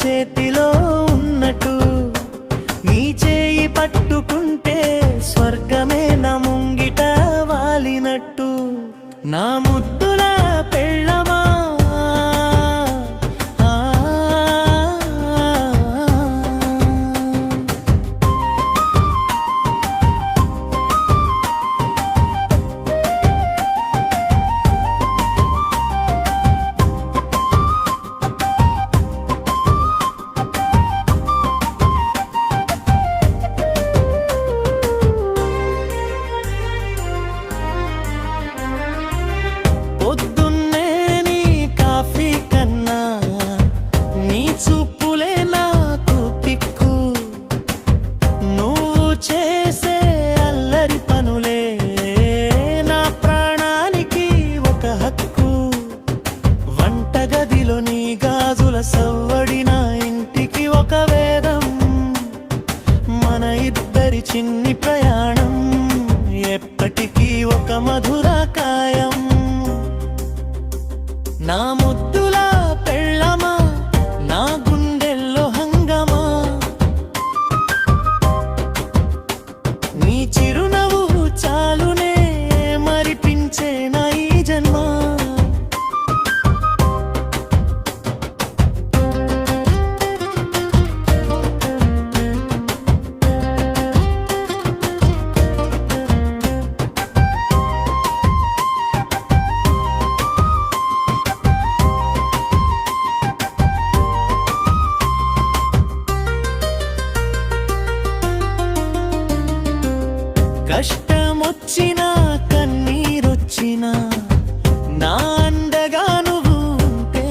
చేతిలో ఉన్నట్టు నీ చేయి పట్టుకుంటే స్వర్గమే నా ముంగిట వాలినట్టు నా ముద్దుల పెళ్ళమా సవ్వడిన ఇంటికి ఒక వేదం మన ఇద్దరి చిన్ని ప్రయాణం ఎప్పటికీ ఒక మధుర కాయం నా ముద్దుల పెళ్ళమా నా గుండెల్లో హంగమా నీ చిరునవ్వు చాలునే మరిపించే నా ఈ జన్మ కష్టమొచ్చినా కన్నీరొచ్చినా నా అండగా నువ్వు ఉంటే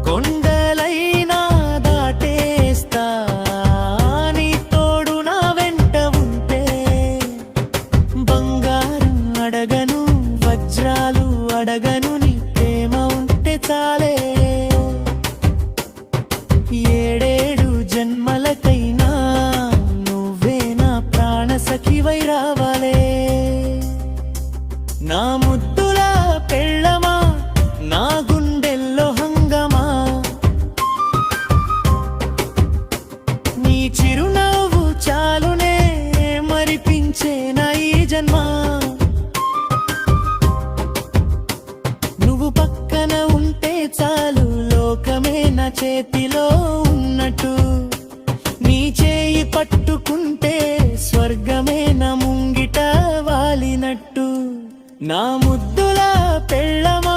కొండలైనా దాటేస్తా నీ తోడు నా వెంట ఉంటే బంగారం అడగను వజ్రాలు అడగను నీ ప్రేమ ఉంటే చాలే ఏడేడు జన్మలకైనా సఖివై రావాలే నా ముద్దుల పెళ్ళమా నా గుండెల్లో హంగమా నీ చిరునవ్వు చాలునే మరిపించే నా ఈ జన్మ నువ్వు పక్కన ఉంటే చాలు లోకమే నా చేతిలో ఉన్నట్టు నీ చేయి పట్టుకుంటే స్వర్గమే నా ముంగిట వాలినట్టు నా ముద్దుల పెళ్ళమా